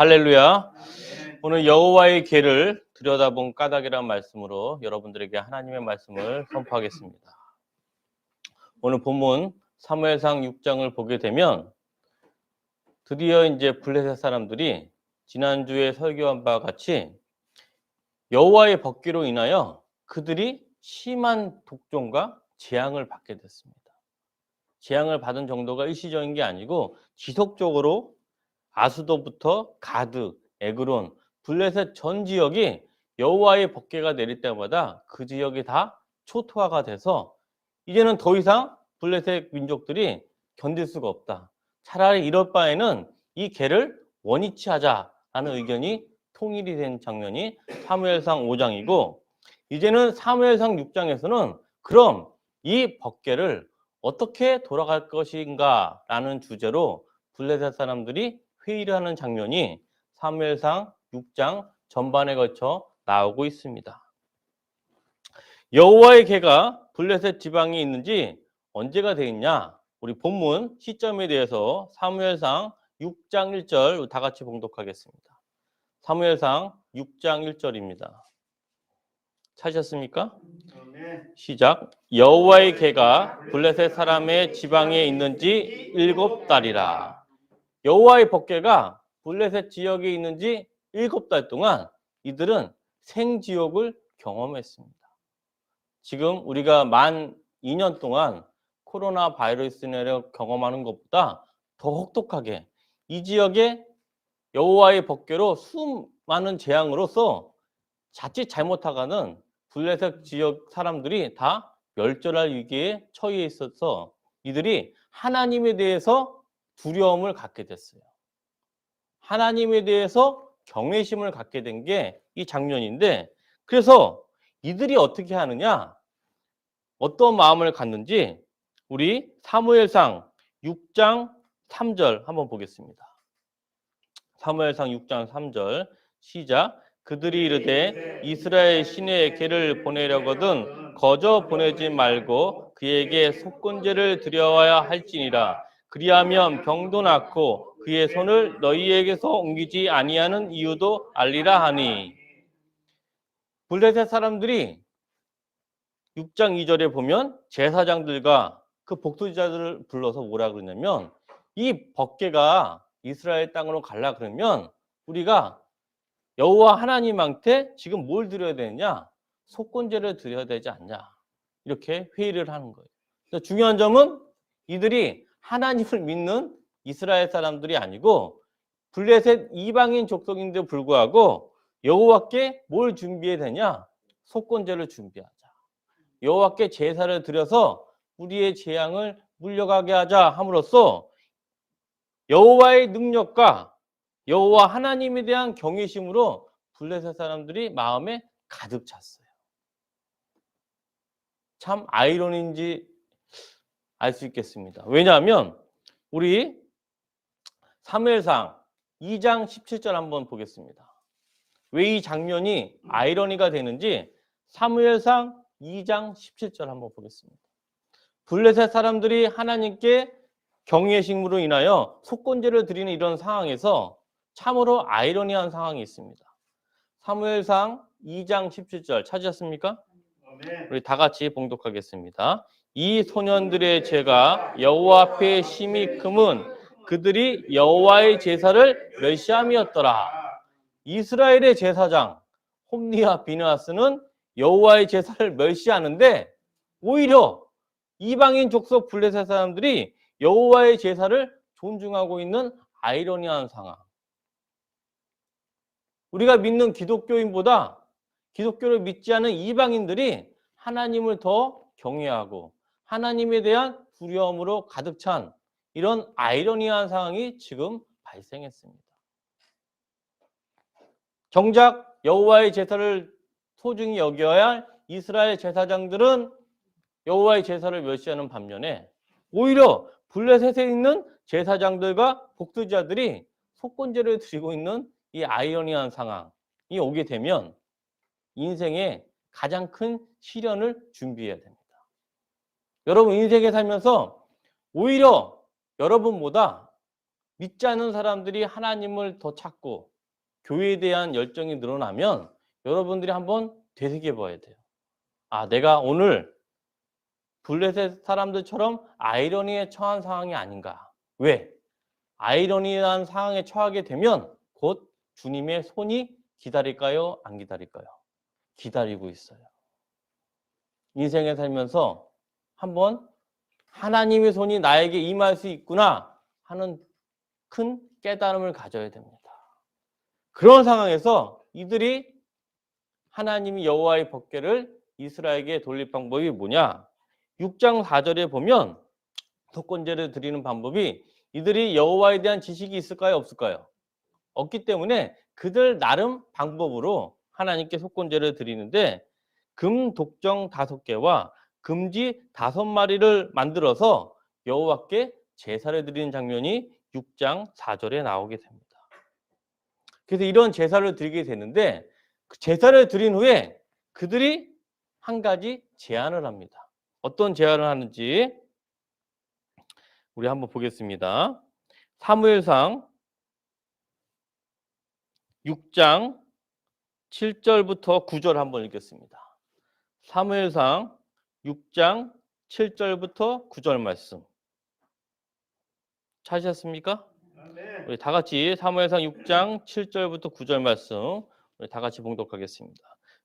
할렐루야. 오늘 여호와의 궤를 들여다본 까닭이라는 말씀으로 여러분들에게 하나님의 말씀을 선포하겠습니다. 오늘 본문 사무엘상 6장을 보게 되면 드디어 이제 블레셋 사람들이 지난주에 설교한 바와 같이 여호와의 법궤로 인하여 그들이 심한 독종과 재앙을 받게 됐습니다. 재앙을 받은 정도가 일시적인 게 아니고 지속적으로 아수도부터 가드, 에그론, 블레셋 전 지역이 여호와의 법궤가 내릴 때마다 그 지역이 다 초토화가 돼서 이제는 더 이상 블레셋 민족들이 견딜 수가 없다. 차라리 이럴 바에는 이 궤를 원위치 하자라는 의견이 통일이 된 장면이 사무엘상 5장이고 이제는 사무엘상 6장에서는 그럼 이 법궤를 어떻게 돌아갈 것인가 라는 주제로 블레셋 사람들이 회의를 하는 장면이 사무엘상 6장 전반에 걸쳐 나오고 있습니다. 여호와의 궤가 블레셋 지방에 있는지 언제가 되겠냐? 우리 본문 시점에 대해서 사무엘상 6장 1절 다 같이 봉독하겠습니다. 사무엘상 6장 1절입니다. 찾으셨습니까? 시작. 여호와의 궤가 블레셋 사람의 지방에 있는지 7달이라. 여호와의 법궤가 블레셋 지역에 있는지 7달 동안 이들은 생지옥을 경험했습니다. 지금 우리가 만 2년 동안 코로나 바이러스를 경험하는 것보다 더 혹독하게 이 지역에 여호와의 법궤로 수많은 재앙으로서 자칫 잘못하가는 블레셋 지역 사람들이 다 멸절할 위기에 처해 있어서 이들이 하나님에 대해서 두려움을 갖게 됐어요. 하나님에 대해서 경외심을 갖게 된 게 이 장면인데 그래서 이들이 어떻게 하느냐? 어떤 마음을 갖는지 우리 사무엘상 6장 3절 한번 보겠습니다. 사무엘상 6장 3절 시작. 그들이 이르되 이스라엘 신의 궤를 보내려거든 거저 보내지 말고 그에게 속건제를 드려야 할지니라. 그리하면 병도 낫고 그의 손을 너희에게서 옮기지 아니하는 이유도 알리라 하니. 블레셋 사람들이 6장 2절에 보면 제사장들과 그 복수자들을 불러서 뭐라 그러냐면 이 법궤가 이스라엘 땅으로 가려 그러면 우리가 여호와 하나님한테 지금 뭘 드려야 되느냐? 속건제를 드려야 되지 않냐? 이렇게 회의를 하는 거예요. 그래서 중요한 점은 이들이 하나님을 믿는 이스라엘 사람들이 아니고 블레셋 이방인 족속인데 불구하고 여호와께 뭘 준비해야 되냐? 속건제를 준비하자. 여호와께 제사를 드려서 우리의 재앙을 물려가게 하자 함으로써 여호와의 능력과 여호와 하나님에 대한 경외심으로 블레셋 사람들이 마음에 가득 찼어요. 참 아이러니인지 알 수 있겠습니다. 왜냐하면 우리 사무엘상 2장 17절 한번 보겠습니다. 왜 이 장면이 아이러니가 되는지 사무엘상 2장 17절 한번 보겠습니다. 블레셋 사람들이 하나님께 경외심으로 인하여 속건제를 드리는 이런 상황에서 참으로 아이러니한 상황이 있습니다. 사무엘상 2장 17절 찾으셨습니까? 우리 다 같이 봉독하겠습니다. 이 소년들의 죄가 여호와 앞에 심히 크면 그들이 여호와의 제사를 멸시함이었더라. 이스라엘의 제사장 홈리와 비느하스는 여호와의 제사를 멸시하는데 오히려 이방인 족속 블레셋 사람들이 여호와의 제사를 존중하고 있는 아이러니한 상황. 우리가 믿는 기독교인보다 기독교를 믿지 않은 이방인들이 하나님을 더 경외하고 하나님에 대한 두려움으로 가득 찬 이런 아이러니한 상황이 지금 발생했습니다. 정작 여호와의 제사를 소중히 여겨야 할 이스라엘 제사장들은 여호와의 제사를 멸시하는 반면에 오히려 블레셋에 있는 제사장들과 복수자들이 속건제를 드리고 있는 이 아이러니한 상황이 오게 되면 인생에 가장 큰 시련을 준비해야 됩니다. 여러분 인생에 살면서 오히려 여러분보다 믿지 않는 사람들이 하나님을 더 찾고 교회에 대한 열정이 늘어나면 여러분들이 한번 되새겨 봐야 돼요. 아, 내가 오늘 블레셋 사람들처럼 아이러니에 처한 상황이 아닌가. 왜? 아이러니한 상황에 처하게 되면 곧 주님의 손이 기다릴까요? 안 기다릴까요? 기다리고 있어요. 인생에 살면서 한번 하나님의 손이 나에게 임할 수 있구나 하는 큰 깨달음을 가져야 됩니다. 그런 상황에서 이들이 하나님이 여호와의 법궤를 이스라엘에게 돌릴 방법이 뭐냐? 6장 4절에 보면 속건제를 드리는 방법이 이들이 여호와에 대한 지식이 있을까요? 없을까요? 없기 때문에 그들 나름 방법으로 하나님께 속건제를 드리는데 금 독정 5개와 금지 5마리를 만들어서 여호와께 제사를 드리는 장면이 6장 4절에 나오게 됩니다. 그래서 이런 제사를 드리게 되는데 그 제사를 드린 후에 그들이 한 가지 제안을 합니다. 어떤 제안을 하는지 우리 한번 보겠습니다. 사무엘상 6장 7절부터 9절 한번 읽겠습니다. 사무엘상 6장 7절부터 9절 말씀 찾으셨습니까? 우리 다 같이 사무엘상 6장 7절부터 9절 말씀 우리 다 같이 봉독하겠습니다.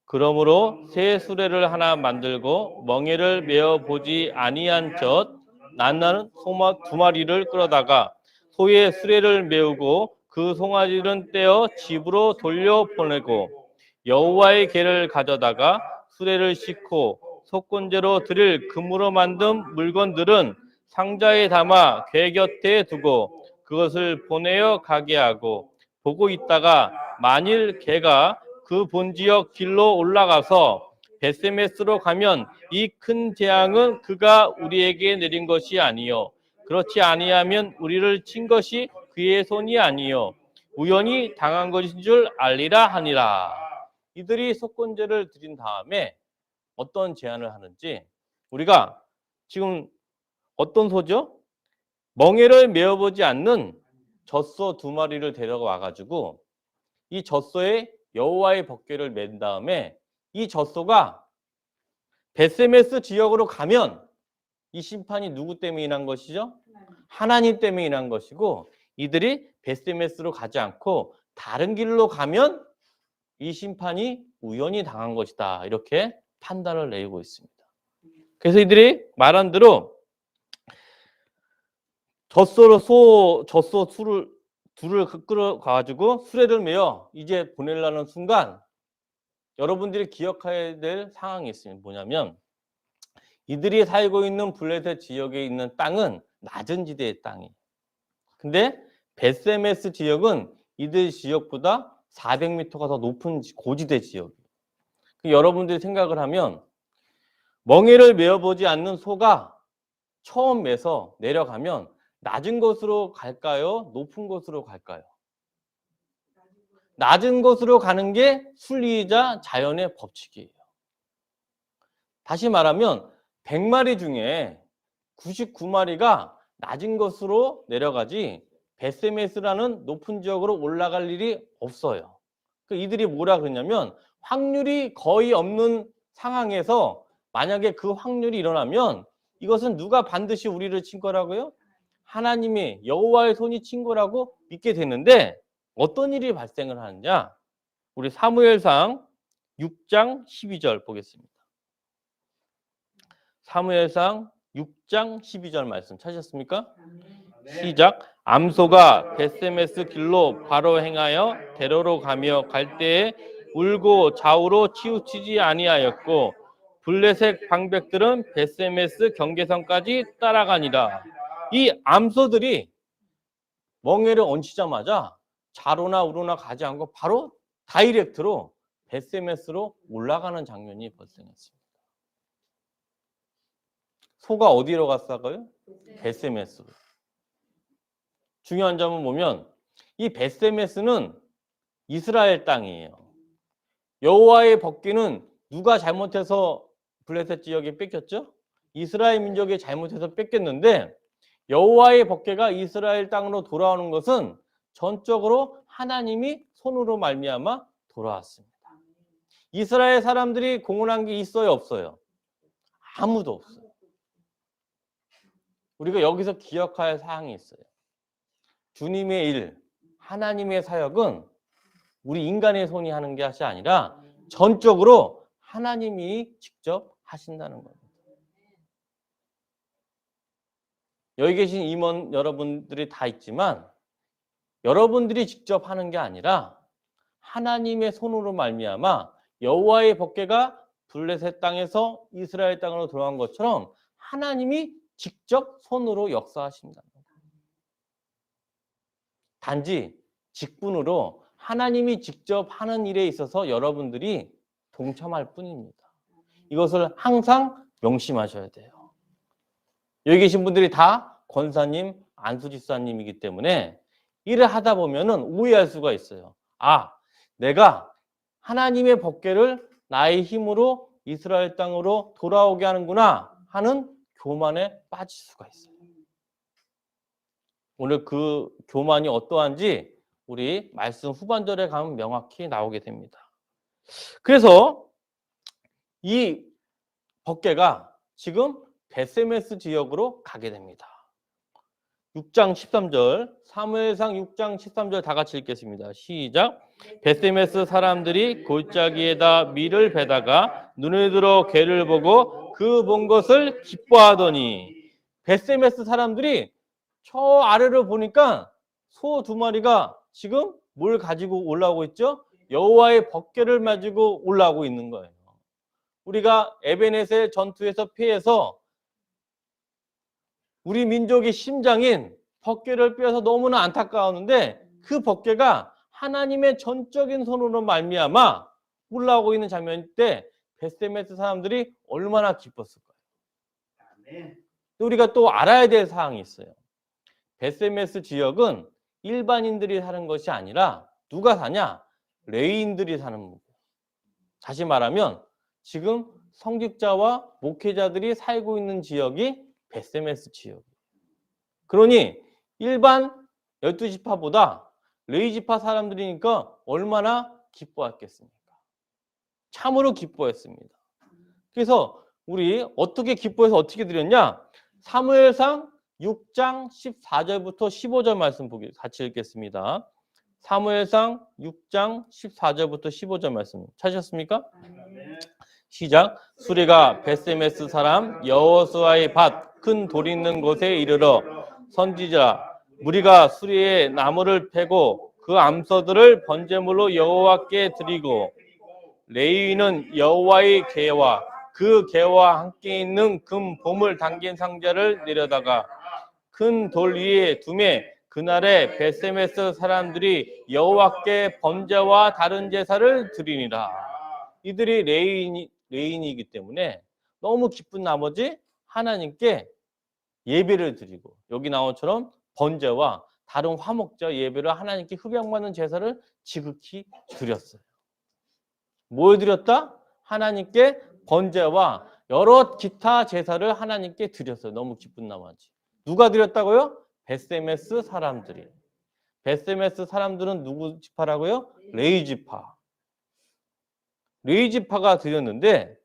그러므로 새 수레를 하나 만들고 멍에를 메어 보지 아니한 젖 낱낱은 소마 2마리를 끌어다가 소의 수레를 메우고 그 송아지는 떼어 집으로 돌려 보내고 여호와의 궤를 가져다가 수레를 싣고 속건제로 드릴 금으로 만든 물건들은 상자에 담아 궤 곁에 두고 그것을 보내어 가게 하고 보고 있다가 만일 궤가 그 본지역 길로 올라가서 베세메스로 가면 이 큰 재앙은 그가 우리에게 내린 것이 아니요 그렇지 아니하면 우리를 친 것이 그의 손이 아니요 우연히 당한 것인 줄 알리라 하니라. 이들이 속건제를 드린 다음에 어떤 제안을 하는지 우리가 지금 어떤 소죠? 멍에를 메어보지 않는 젖소 2마리를 데려와 가지고 이 젖소에 여호와의 법궤를 맨 다음에 이 젖소가 베세메스 지역으로 가면 이 심판이 누구 때문에 인한 것이죠? 하나님 때문에 인한 것이고 이들이 베세메스로 가지 않고 다른 길로 가면 이 심판이 우연히 당한 것이다. 이렇게 판단을 내리고 있습니다. 그래서 이들이 말한 대로 젖소 술을 둘을 끌어가지고 수레를 메어 이제 보내려는 순간 여러분들이 기억해야 될 상황이 있습니다. 뭐냐면 이들이 살고 있는 블레셋 지역에 있는 땅은 낮은 지대의 땅이에요. 근데 베세메스 지역은 이들 지역보다 400m가 더 높은 고지대 지역이에요. 여러분들이 생각을 하면 멍에를 메어보지 않는 소가 처음 매서 내려가면 낮은 곳으로 갈까요? 높은 곳으로 갈까요? 낮은 곳으로 가는 게 순리이자 자연의 법칙이에요. 다시 말하면 100마리 중에 99마리가 낮은 곳으로 내려가지 베세메스라는 높은 지역으로 올라갈 일이 없어요. 이들이 뭐라 그러냐면 확률이 거의 없는 상황에서 만약에 그 확률이 일어나면 이것은 누가 반드시 우리를 친 거라고요? 하나님의 여호와의 손이 친 거라고 믿게 되는데 어떤 일이 발생을 하느냐? 우리 사무엘상 6장 12절 보겠습니다. 사무엘상 6장 12절 말씀 찾으셨습니까? 시작. 암소가 베세메스 길로 바로 행하여 대로로 가며 갈 때에 울고 좌우로 치우치지 아니하였고 블레셋 방백들은 베세메스 경계선까지 따라가니라. 이 암소들이 멍에를 얹히자마자 좌로나 우로나 가지 않고 바로 다이렉트로 베세메스로 올라가는 장면이 발생했습니다. 소가 어디로 갔을까요? 베세메스로. 중요한 점은 보면 이 베세메스는 이스라엘 땅이에요. 여호와의 법궤는 누가 잘못해서 블레셋 지역에 뺏겼죠? 이스라엘 민족이 잘못해서 뺏겼는데 여호와의 법궤가 이스라엘 땅으로 돌아오는 것은 전적으로 하나님이 손으로 말미암아 돌아왔습니다. 이스라엘 사람들이 공헌한 게 있어요, 없어요? 아무도 없어요. 우리가 여기서 기억할 할 사항이 있어요. 주님의 일, 하나님의 사역은 우리 인간의 손이 하는 것이 아니라 전적으로 하나님이 직접 하신다는 겁니다. 여기 계신 임원 여러분들이 다 있지만 여러분들이 직접 하는 게 아니라 하나님의 손으로 말미암아 여호와의 법궤가 블레셋 땅에서 이스라엘 땅으로 돌아간 것처럼 하나님이 직접 손으로 역사하십니다. 단지 직분으로 하나님이 직접 하는 일에 있어서 여러분들이 동참할 뿐입니다. 이것을 항상 명심하셔야 돼요. 여기 계신 분들이 다 권사님, 안수집사님이기 때문에 일을 하다 보면은 오해할 수가 있어요. 아, 내가 하나님의 법궤를 나의 힘으로 이스라엘 땅으로 돌아오게 하는구나 하는 교만에 빠질 수가 있어요. 오늘 그 교만이 어떠한지 우리 말씀 후반절에 가면 명확히 나오게 됩니다. 그래서 이 법궤가 지금 베세메스 지역으로 가게 됩니다. 6장 13절, 사무엘상 6장 13절 다 같이 읽겠습니다. 시작. 베세메스 사람들이 골짜기에다 밀을 베다가 눈을 들어 궤를 보고 그 본 것을 기뻐하더니, 베세메스 사람들이 저 아래를 보니까 소 2마리가 지금 뭘 가지고 올라오고 있죠? 여호와의 법궤를 가지고 올라오고 있는 거예요. 우리가 에베네셀 전투에서 피해서 우리 민족의 심장인 법궤를 빼앗아서 너무나 안타까웠는데 그 법궤가 하나님의 전적인 손으로 말미암아 올라오고 있는 장면 때 베세메스 사람들이 얼마나 기뻤을까요? 우리가 또 알아야 될 사항이 있어요. 베세메스 지역은 일반인들이 사는 것이 아니라 누가 사냐? 레위인들이 사는 거예요. 다시 말하면 지금 성직자와 목회자들이 살고 있는 지역이 베세메스 지역이에요. 그러니 일반 12지파보다 레위지파 사람들이니까 얼마나 기뻐했겠습니까? 참으로 기뻐했습니다. 그래서 우리 어떻게 기뻐해서 어떻게 드렸냐? 사무엘상 6장 14절부터 15절 말씀 보기 같이 읽겠습니다. 사무엘상 6장 14절부터 15절 말씀 찾으셨습니까? 시작. 수리가 베세메스 사람 여호수아의 밭 큰 돌 있는 곳에 이르러 선지자 무리가 수리의 나무를 패고 그 암소들을 번제물로 여호와께 드리고 레위인은 여호와의 궤와 그 궤와 함께 있는 금 보물 담긴 상자를 내려다가 큰 돌 위에 두매 그날에 베세메스 사람들이 여호와께 번제와 다른 제사를 드리니라. 이들이 레위인이기 때문에 너무 기쁜 나머지 하나님께 예배를 드리고 여기 나온 것처럼 번제와 다른 화목제와 예배를 하나님께 흡양받는 제사를 지극히 드렸어요. 뭘 드렸다? 하나님께 번제와 여러 기타 제사를 하나님께 드렸어요. 너무 기쁜 나머지. 누가 드렸다고요? 베세메스 사람들이. 베세메스 사람들은 누구 지파라고요? 레위 지파. 레위 지파가 드렸는데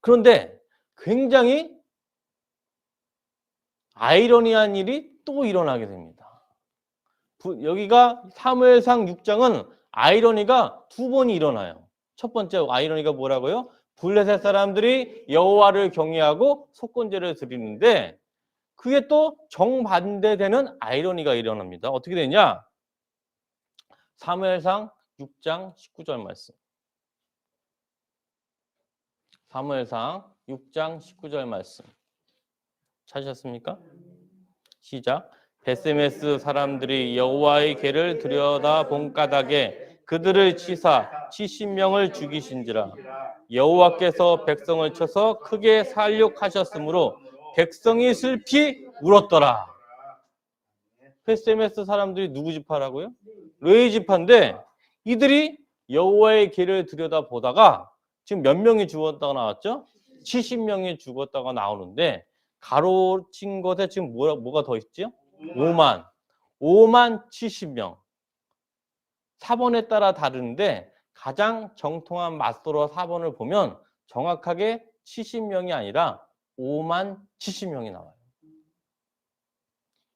그런데 굉장히 아이러니한 일이 또 일어나게 됩니다. 여기가 사무엘상 6장은 아이러니가 2번이 일어나요. 첫 번째 아이러니가 뭐라고요? 블레셋 사람들이 여호와를 경외하고 속건제를 드리는데 그게 또 정반대되는 아이러니가 일어납니다. 어떻게 되냐? 사무엘상 6장 19절 말씀. 사무엘상 6장 19절 말씀. 찾으셨습니까? 시작. 베세메스 사람들이 여호와의 궤를 들여다본 까닭에 그들을 치사 70명을 죽이신지라. 여호와께서 백성을 쳐서 크게 살육하셨으므로 백성이 슬피 울었더라. 베세메스 사람들이 누구 지파라고요? 레위 지파인데 이들이 여호와의 궤를 들여다보다가 지금 몇 명이 죽었다고 나왔죠? 70명이 죽었다고 나오는데 가로친 것에 지금 뭐가 더 있죠? 5만 70명. 사본에 따라 다른데 가장 정통한 마스터로 사본을 보면 정확하게 70명이 아니라 5만 70명이 나와요.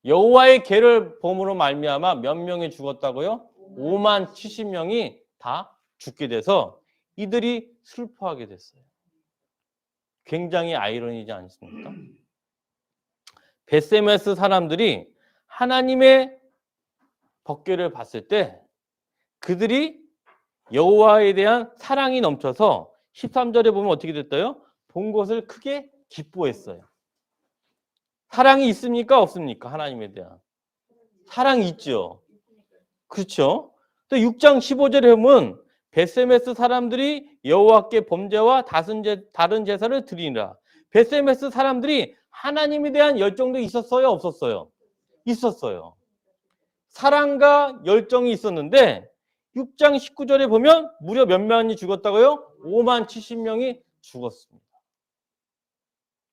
여호와의 계를 범으로 말미암아 몇 명이 죽었다고요? 5만 70명이 다 죽게 돼서 이들이 슬퍼하게 됐어요. 굉장히 아이러니지 않습니까? 벳세메스 사람들이 하나님의 법궤를 봤을 때 그들이 여호와에 대한 사랑이 넘쳐서 13절에 보면 어떻게 됐어요? 본 것을 크게 기뻐했어요. 사랑이 있습니까? 없습니까? 하나님에 대한. 사랑이 있죠. 그렇죠? 또 6장 15절에 보면 벳세메스 사람들이 여호와께 범죄와 다른 제사를 드리니라. 벳세메스 사람들이 하나님에 대한 열정도 있었어요? 없었어요? 있었어요. 사랑과 열정이 있었는데 6장 19절에 보면 무려 몇 명이 죽었다고요? 5만 70명이 죽었습니다.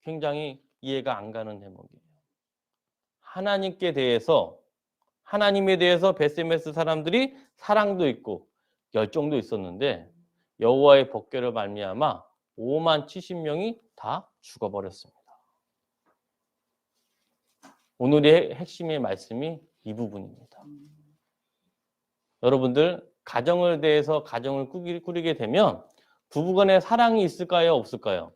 굉장히 이해가 안 가는 대목이에요. 하나님에 대해서 벳세메스 사람들이 사랑도 있고 열정도 있었는데 여호와의 법궤를 말미암아 5만 70명이 다 죽어버렸습니다. 오늘의 핵심의 말씀이 이 부분입니다. 여러분들 가정을 대해서 가정을 꾸리게 되면 부부간에 사랑이 있을까요? 없을까요?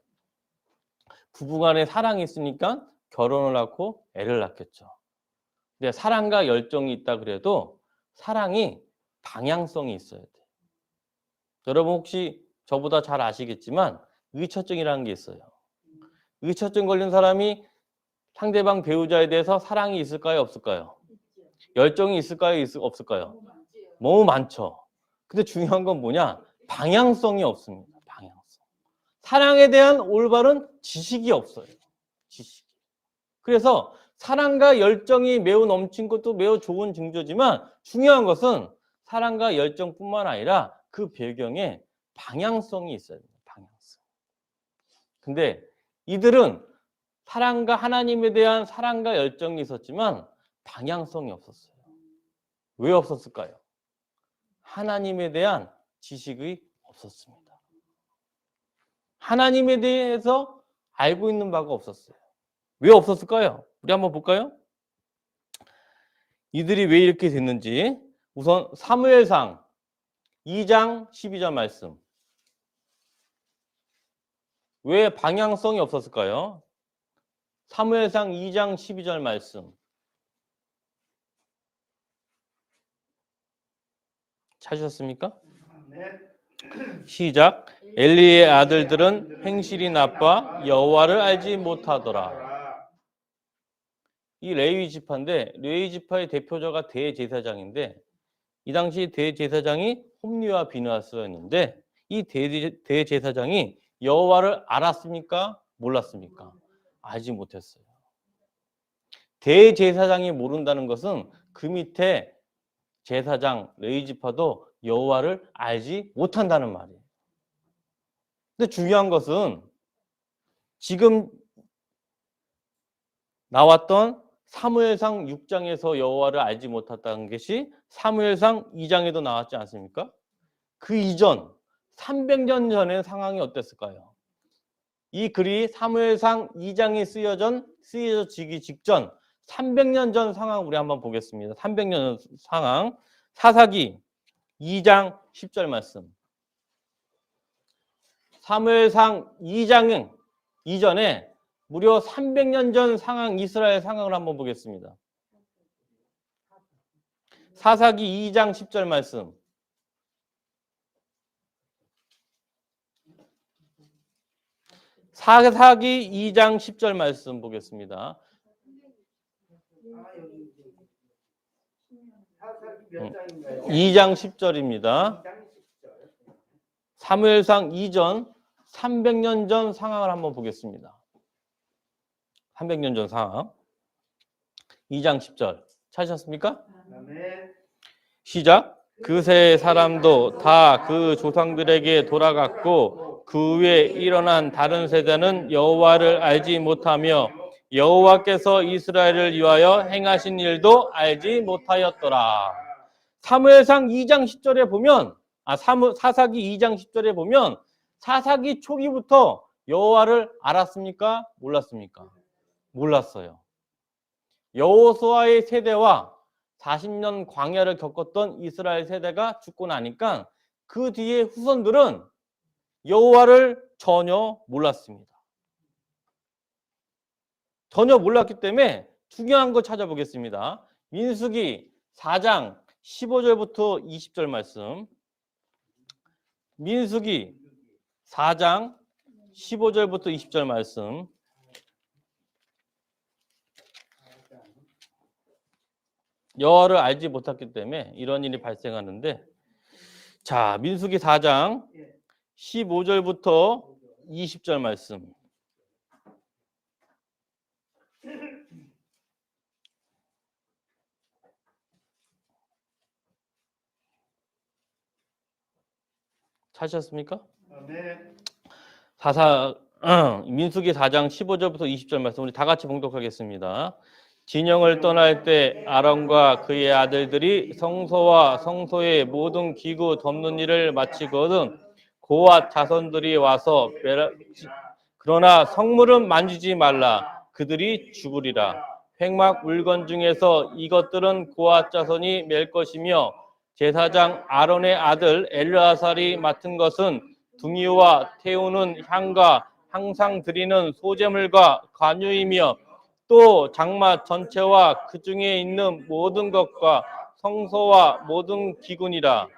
부부간에 사랑이 있으니까 결혼을 하고 애를 낳겠죠. 근데 사랑과 열정이 있다 그래도 사랑이 방향성이 있어야 돼요. 여러분 혹시 저보다 잘 아시겠지만 의처증이라는 게 있어요. 의처증 걸린 사람이 상대방 배우자에 대해서 사랑이 있을까요? 없을까요? 열정이 있을까요? 없을까요? 너무 많죠. 근데 중요한 건 뭐냐? 방향성이 없습니다. 방향성. 사랑에 대한 올바른 지식이 없어요. 지식이. 그래서 사랑과 열정이 매우 넘친 것도 매우 좋은 징조지만 중요한 것은 사랑과 열정뿐만 아니라 그 배경에 방향성이 있어야 됩니다. 방향성. 근데 이들은 하나님에 대한 사랑과 열정이 있었지만 방향성이 없었어요. 왜 없었을까요? 하나님에 대한 지식이 없었습니다. 하나님에 대해서 알고 있는 바가 없었어요. 왜 없었을까요? 우리 한번 볼까요? 이들이 왜 이렇게 됐는지 우선 사무엘상 2장 12절 말씀. 왜 방향성이 없었을까요? 사무엘상 2장 12절 말씀. 찾으셨습니까? 시작. 엘리의 아들들은 행실이 나빠 여호와를 알지 못하더라. 이 레위 지파인데 레위 지파의 대표자가 대제사장인데 이 당시 대제사장이 홈리와 비느하스였는데 이 대제사장이 여호와를 알았습니까? 몰랐습니까? 알지 못했어요. 대제사장이 모른다는 것은 그 밑에 제사장 레위 지파도 여호와를 알지 못한다는 말이에요. 근데 중요한 것은 지금 나왔던 사무엘상 6장에서 여호와를 알지 못했다는 것이 사무엘상 2장에도 나왔지 않습니까? 그 이전 300년 전의 상황이 어땠을까요? 이 글이 사무엘상 2장에 쓰여지기 직전 300년 전 상황 우리 한번 보겠습니다. 300년 전 상황. 사사기 2장 10절 말씀. 사무엘상 2장은 이전에 무려 300년 전 상황, 이스라엘 상황을 한번 보겠습니다. 사사기 2장 10절 말씀. 사사기 2장 10절 말씀 보겠습니다. 2장 10절입니다. 사무엘상 이전 300년 전 상황을 한번 보겠습니다. 300년 전 상황. 2장 10절. 찾으셨습니까? 시작. 그새 사람도 다 그 조상들에게 돌아갔고 그 후에 일어난 다른 세대는 여호와를 알지 못하며 여호와께서 이스라엘을 위하여 행하신 일도 알지 못하였더라. 사무엘상 2장 10절에 보면 사사기 2장 10절에 보면 사사기 초기부터 여호와를 알았습니까? 몰랐습니까? 몰랐어요. 여호수아의 세대와 40년 광야를 겪었던 이스라엘 세대가 죽고 나니까 그 뒤에 후손들은 여호와를 전혀 몰랐습니다. 전혀 몰랐기 때문에 중요한 거 찾아보겠습니다. 민수기 4장 15절부터 20절 말씀. 민수기 4장 15절부터 20절 말씀. 여호와를 알지 못했기 때문에 이런 일이 발생하는데, 자, 민수기 4장 15절부터 20절 말씀. 찾으셨습니까? 네. 민수기 4장 15절부터 20절 말씀 우리 다 같이 봉독하겠습니다. 진영을 떠날 때 아론과 그의 아들들이 성소와 성소의 모든 기구 덮는 일을 마치거든 고앗 자손들이 와서 그러나 성물은 만지지 말라. 그들이 죽으리라. 횡막 물건 중에서 이것들은 고앗 자손이 맬 것이며 제사장 아론의 아들 엘르아살이 맡은 것은 둥이와 태우는 향과 항상 드리는 소제물과 관유이며 또 장마 전체와 그 중에 있는 모든 것과 성소와 모든 기구니라.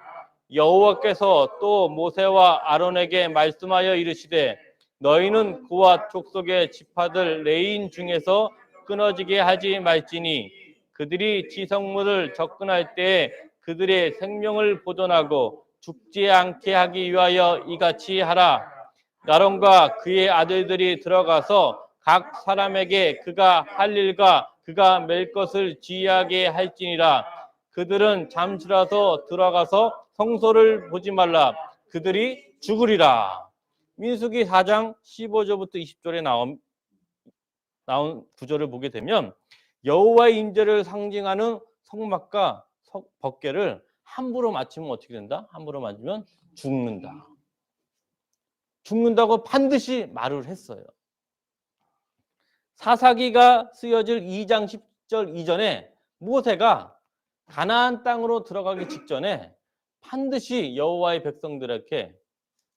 여호와께서 또 모세와 아론에게 말씀하여 이르시되 너희는 고앗 족속의 지파들 레인 중에서 끊어지게 하지 말지니 그들이 지성물을 접근할 때에 그들의 생명을 보존하고 죽지 않게 하기 위하여 이같이 하라. 아론과 그의 아들들이 들어가서 각 사람에게 그가 할 일과 그가 맬 것을 지휘하게 할지니라. 그들은 잠시라도 들어가서 성소를 보지 말라. 그들이 죽으리라. 민수기 4장 15절부터 20절에 나온 구절을 보게 되면 여호와의 임재를 상징하는 성막과 법궤를 함부로 맞추면 어떻게 된다? 함부로 맞으면 죽는다. 죽는다고 반드시 말을 했어요. 사사기가 쓰여질 2장 10절 이전에 모세가 가나안 땅으로 들어가기 직전에 반드시 여호와의 백성들에게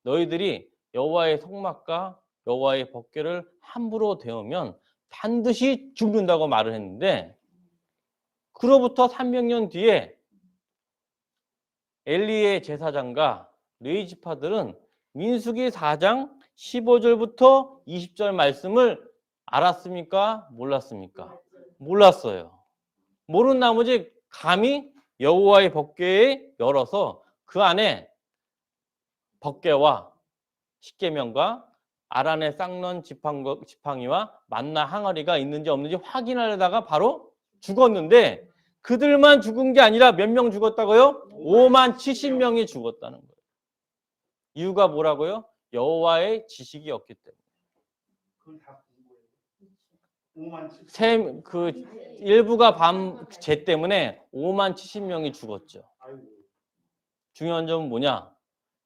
너희들이 여호와의 성막과 여호와의 법궤를 함부로 대우면 반드시 죽는다고 말을 했는데, 그로부터 300년 뒤에 엘리의 제사장과 레위 지파들은 민수기 4장 15절부터 20절 말씀을 알았습니까? 몰랐습니까? 몰랐어요. 모르는 나머지 감히 여호와의 법궤에 열어서 그 안에 법궤와 십계명과 아란의 쌍론 지팡이와 만나 항아리가 있는지 없는지 확인하려다가 바로 죽었는데, 그들만 죽은 게 아니라 몇 명 죽었다고요? 5만 70명이 죽었다는 거예요. 이유가 뭐라고요? 여호와의 지식이 없기 때문에. 일부가 밤죄 때문에 5만 70명이 죽었죠. 중요한 점은 뭐냐?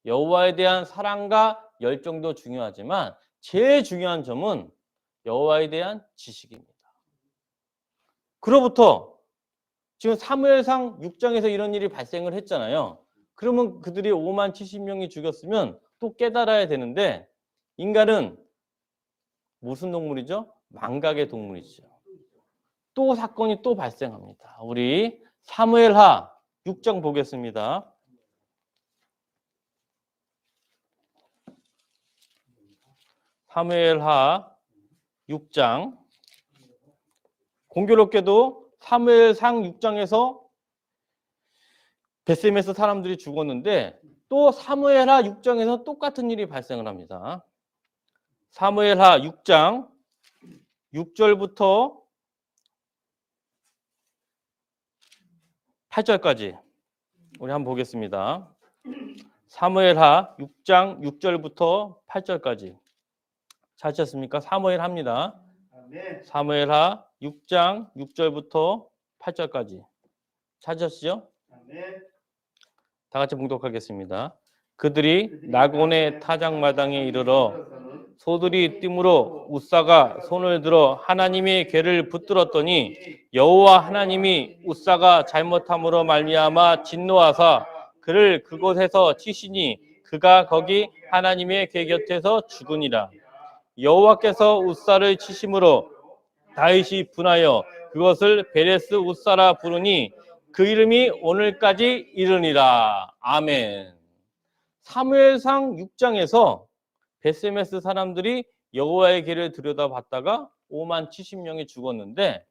여호와에 대한 사랑과 열정도 중요하지만 제일 중요한 점은 여호와에 대한 지식입니다. 그로부터 지금 사무엘상 6장에서 이런 일이 발생을 했잖아요. 그러면 그들이 5만 70명이 죽였으면 또 깨달아야 되는데, 인간은 무슨 동물이죠? 망각의 동물이죠. 또 사건이 또 발생합니다. 우리 사무엘하 6장 보겠습니다. 사무엘하 6장. 공교롭게도 사무엘상 6장에서 베셈에서 사람들이 죽었는데 또 사무엘하 6장에서 똑같은 일이 발생을 합니다. 사무엘하 6장 6절부터 8절까지 우리 한번 보겠습니다. 사무엘하 6장 6절부터 8절까지 찾으셨습니까? 사무엘 합니다. 사무엘하 6장 6절부터 8절까지 찾으셨죠? 다 같이 봉독하겠습니다. 그들이 나곤의 타작마당에 이르러 소들이 띠므로 웃사가 손을 들어 하나님의 궤를 붙들었더니 여호와 하나님이 웃사가 잘못함으로 말미암아 진노하사 그를 그곳에서 치시니 그가 거기 하나님의 궤 곁에서 죽으니라. 여호와께서 웃사를 치심으로 다윗이 분하여 그것을 베레스 웃사라 부르니 그 이름이 오늘까지 이르니라. 아멘. 사무엘상 6장에서 베세메스 사람들이 여호와의 궤를 들여다봤다가 5만 70명이 죽었는데,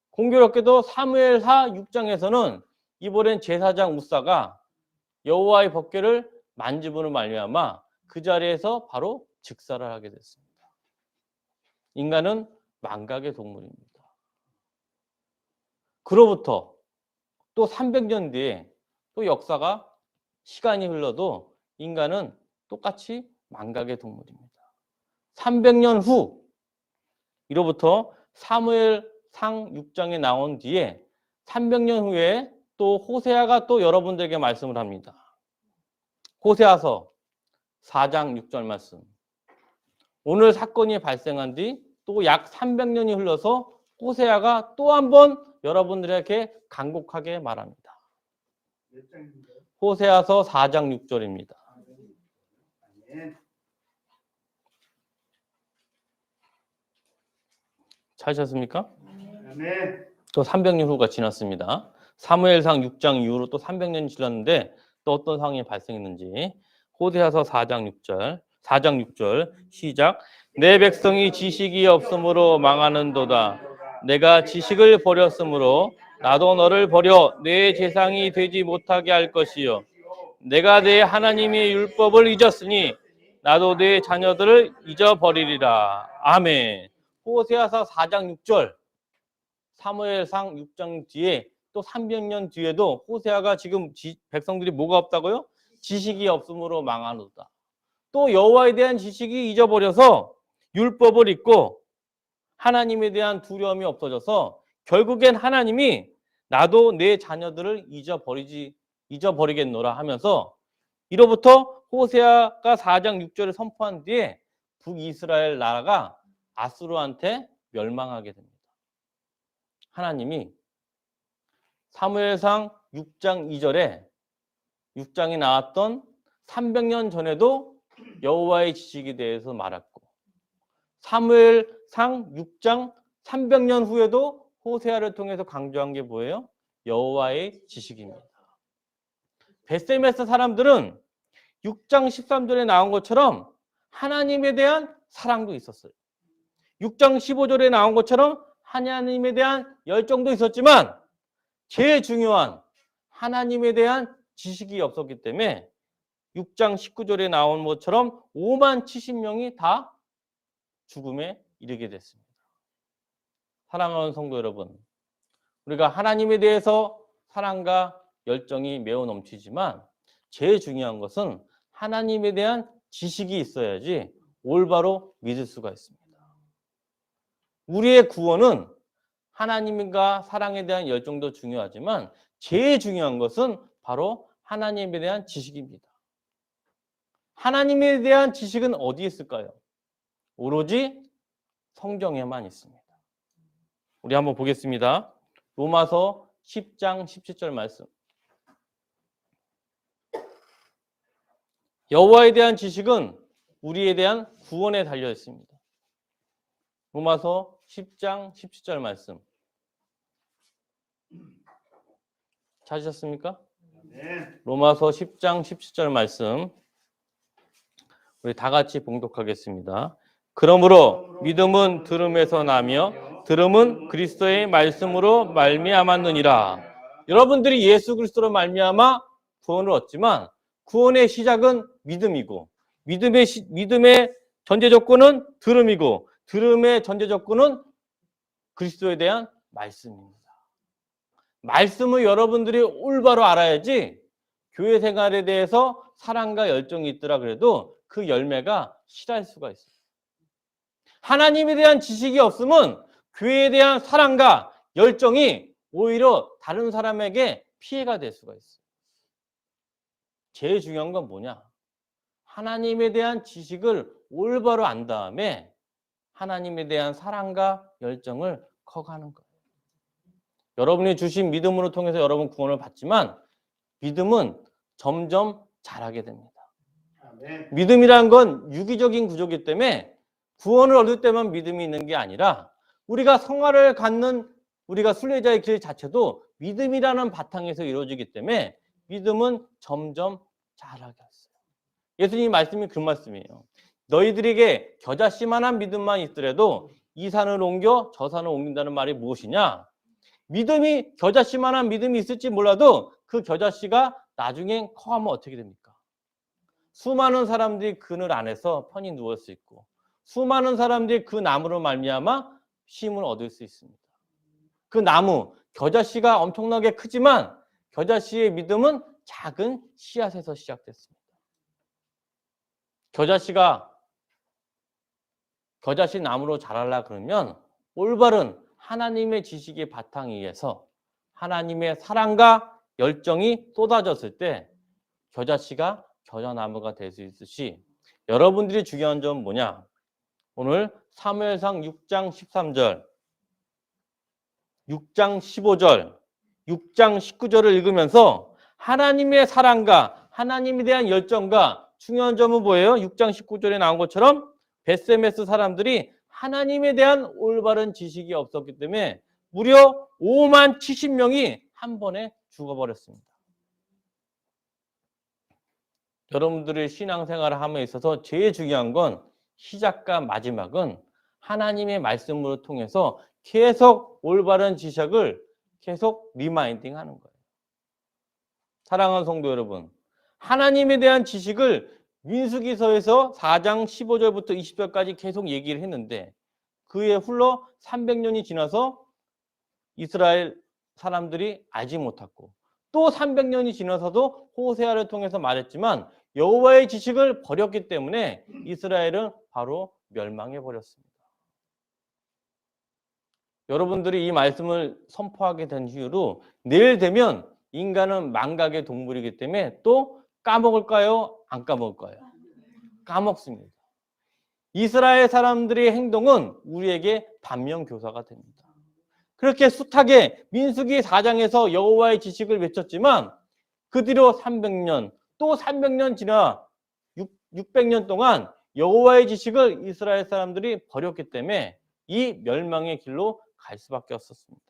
공교롭게도 사무엘하 6장에서는 이번엔 제사장 웃사가 여호와의 법궤를 만짐으로 말미암아 그 자리에서 바로 즉사를 하게 됐습니다. 인간은 망각의 동물입니다. 그로부터 또 300년 뒤에 또 역사가 시간이 흘러도 인간은 똑같이 망각의 동물입니다. 300년 후, 이로부터 사무엘상 6장에 나온 뒤에 300년 후에 또 호세아가 또 여러분들에게 말씀을 합니다. 호세아서 4장 6절 말씀. 오늘 사건이 발생한 뒤 또 약 300년이 흘러서 호세아가 또 한 번 여러분들에게 간곡하게 말합니다. 호세아서 4장 6절입니다. 찾으셨습니까? 또 300년 후가 지났습니다. 사무엘상 6장 이후로 또 300년이 지났는데 또 어떤 상황이 발생했는지. 호세아서 4장 6절 시작. 내 백성이 지식이 없으므로 망하는도다. 내가 지식을 버렸으므로 나도 너를 버려 내 재상이 되지 못하게 할 것이요. 내가 내 하나님의 율법을 잊었으니 나도 내 자녀들을 잊어버리리라. 아멘. 호세아서 4장 6절, 사무엘상 6장 뒤에 또 300년 뒤에도 호세아가 지금 백성들이 뭐가 없다고요? 지식이 없으므로 망하노다. 또 여호와에 대한 지식이 잊어버려서 율법을 잊고 하나님에 대한 두려움이 없어져서 결국엔 하나님이 나도 내 자녀들을 잊어버리겠노라 하면서, 이로부터 호세아가 4장 6절을 선포한 뒤에 북이스라엘 나라가 아수르한테 멸망하게 됩니다. 하나님이 사무엘상 6장 2절에 6장이 나왔던 300년 전에도 여호와의 지식에 대해서 말했고, 사무엘상 6장 300년 후에도 호세아를 통해서 강조한 게 뭐예요? 여호와의 지식입니다. 베세메스 사람들은 6장 13절에 나온 것처럼 하나님에 대한 사랑도 있었어요. 6장 15절에 나온 것처럼 하나님에 대한 열정도 있었지만 제일 중요한 하나님에 대한 지식이 없었기 때문에 6장 19절에 나온 것처럼 5만 70명이 다 죽음에 이르게 됐습니다. 사랑하는 성도 여러분, 우리가 하나님에 대해서 사랑과 열정이 매우 넘치지만 제일 중요한 것은 하나님에 대한 지식이 있어야지 올바로 믿을 수가 있습니다. 우리의 구원은 하나님과 사랑에 대한 열정도 중요하지만 제일 중요한 것은 바로 하나님에 대한 지식입니다. 하나님에 대한 지식은 어디에 있을까요? 오로지 성경에만 있습니다. 우리 한번 보겠습니다. 로마서 10장 17절 말씀. 여호와에 대한 지식은 우리에 대한 구원에 달려 있습니다. 로마서 10장 17절 말씀. 찾으셨습니까? 네. 로마서 10장 17절 말씀. 우리 다 같이 봉독하겠습니다. 그러므로 믿음은 들음에서 나며 들음은 그리스도의 말씀으로 말미암았느니라. 여러분들이 예수 그리스도로 말미암아 구원을 얻지만 구원의 시작은 믿음이고, 믿음의 전제 조건은 들음이고, 들음의 전제 조건은 그리스도에 대한 말씀입니다. 말씀을 여러분들이 올바로 알아야지 교회 생활에 대해서 사랑과 열정이 있더라 그래도 그 열매가 실할 수가 있어요. 하나님에 대한 지식이 없으면 교회에 대한 사랑과 열정이 오히려 다른 사람에게 피해가 될 수가 있어요. 제일 중요한 건 뭐냐? 하나님에 대한 지식을 올바로 안 다음에 하나님에 대한 사랑과 열정을 커가는 거예요. 여러분이 주신 믿음으로 통해서 여러분 구원을 받지만 믿음은 점점 자라게 됩니다. 믿음이란 건 유기적인 구조이기 때문에 구원을 얻을 때만 믿음이 있는 게 아니라 우리가 성화를 갖는 우리가 순례자의 길 자체도 믿음이라는 바탕에서 이루어지기 때문에 믿음은 점점 자라게 했어요. 예수님 말씀이 그 말씀이에요. 너희들에게 겨자씨만한 믿음만 있더라도 이 산을 옮겨 저 산을 옮긴다는 말이 무엇이냐? 믿음이 겨자씨만한 믿음이 있을지 몰라도 그 겨자씨가 나중엔 커가면 어떻게 됩니까? 수많은 사람들이 그늘 안에서 편히 누울 수 있고 수많은 사람들이 그 나무로 말미암아 쉼을 얻을 수 있습니다. 그 나무, 겨자씨가 엄청나게 크지만 겨자씨의 믿음은 작은 씨앗에서 시작됐습니다. 겨자씨 나무로 자라려 그러면 올바른 하나님의 지식의 바탕 위에서 하나님의 사랑과 열정이 쏟아졌을 때 겨자씨가 겨자나무가 될 수 있듯이 여러분들이 중요한 점은 뭐냐? 오늘 사무엘상 6장 13절, 6장 15절, 6장 19절을 읽으면서 하나님의 사랑과 하나님에 대한 열정과 중요한 점은 뭐예요? 6장 19절에 나온 것처럼 베세메스 사람들이 하나님에 대한 올바른 지식이 없었기 때문에 무려 5만 70명이 한 번에 죽어버렸습니다. 여러분들의 신앙생활을 함에 있어서 제일 중요한 건 시작과 마지막은 하나님의 말씀으로 통해서 계속 올바른 지식을 계속 리마인딩 하는 거예요. 사랑하는 성도 여러분, 하나님에 대한 지식을 민수기서에서 4장 15절부터 20절까지 계속 얘기를 했는데 그에 흘러 300년이 지나서 이스라엘 사람들이 알지 못했고 또 300년이 지나서도 호세아를 통해서 말했지만 여호와의 지식을 버렸기 때문에 이스라엘은 바로 멸망해 버렸습니다. 여러분들이 이 말씀을 선포하게 된 이후로 내일 되면 인간은 망각의 동물이기 때문에 또 까먹을까요? 안 까먹을까요? 까먹습니다. 이스라엘 사람들의 행동은 우리에게 반면교사가 됩니다. 그렇게 숱하게 민수기 4장에서 여호와의 지식을 외쳤지만 그 뒤로 300년 또 300년 지나 600년 동안 여호와의 지식을 이스라엘 사람들이 버렸기 때문에 이 멸망의 길로 갈 수밖에 없었습니다.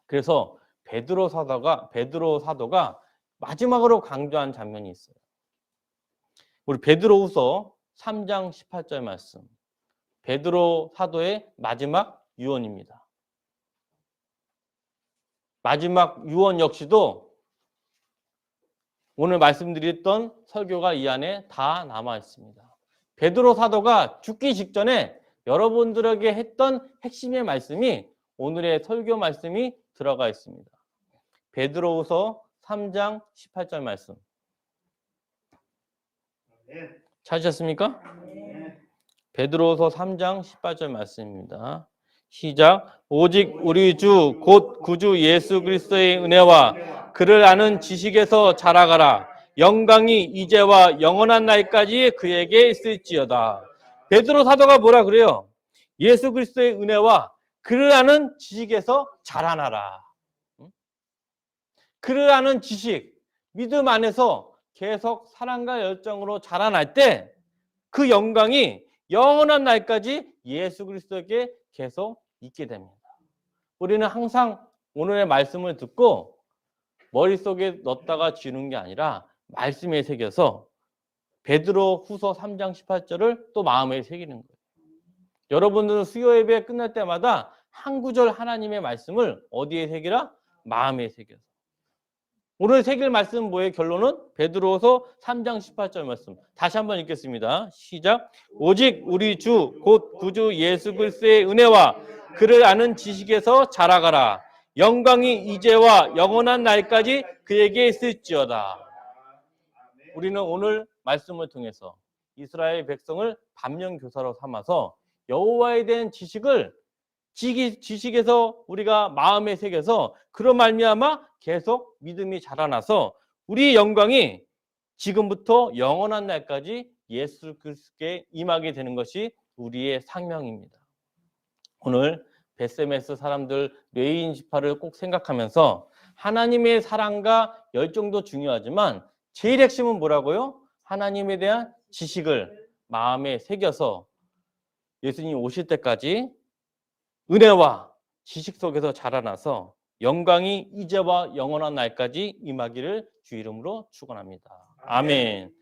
그래서 베드로 사도가 마지막으로 강조한 장면이 있어요. 우리 베드로후서 3장 18절 말씀. 베드로 사도의 마지막 유언입니다. 마지막 유언 역시도 오늘 말씀드렸던 설교가 이 안에 다 남아 있습니다. 베드로 사도가 죽기 직전에 여러분들에게 했던 핵심의 말씀이 오늘의 설교 말씀이 들어가 있습니다. 베드로후서 3장 18절 말씀. 찾으셨습니까? 베드로후서 3장 18절 말씀입니다. 시작. 오직 우리 주 곧 구주 예수 그리스도의 은혜와 그를 아는 지식에서 자라가라. 영광이 이제와 영원한 날까지 그에게 있을지어다. 베드로 사도가 뭐라 그래요? 예수 그리스도의 은혜와 그를 아는 지식에서 자라나라. 그를 아는 지식, 믿음 안에서 계속 사랑과 열정으로 자라날 때 그 영광이 영원한 날까지 예수 그리스도에게 계속 있게 됩니다. 우리는 항상 오늘의 말씀을 듣고 머릿속에 넣었다가 지우는 게 아니라 말씀에 새겨서 베드로 후서 3장 18절을 또 마음에 새기는 거예요. 여러분들은 수요 예배 끝날 때마다 한 구절 하나님의 말씀을 어디에 새기라? 마음에 새겨서. 오늘 새길 말씀은 뭐예요? 결론은 베드로후서 3장 18절 말씀. 다시 한번 읽겠습니다. 시작. 오직 우리 주 곧 구주 예수 그리스도의 은혜와 그를 아는 지식에서 자라가라. 영광이 이제와 영원한 날까지 그에게 있을지어다. 우리는 오늘 말씀을 통해서 이스라엘 백성을 반면교사로 삼아서 여호와에 대한 지식에서 우리가 마음에 새겨서 그런 말미암아 계속 믿음이 자라나서 우리의 영광이 지금부터 영원한 날까지 예수 그리스도께 임하게 되는 것이 우리의 상명입니다. 오늘 베세메스 사람들 레위인 지파를 꼭 생각하면서 하나님의 사랑과 열정도 중요하지만 제일 핵심은 뭐라고요? 하나님에 대한 지식을 마음에 새겨서 예수님 오실 때까지 은혜와 지식 속에서 자라나서 영광이 이제와 영원한 날까지 임하기를 주 이름으로 축원합니다. 아멘.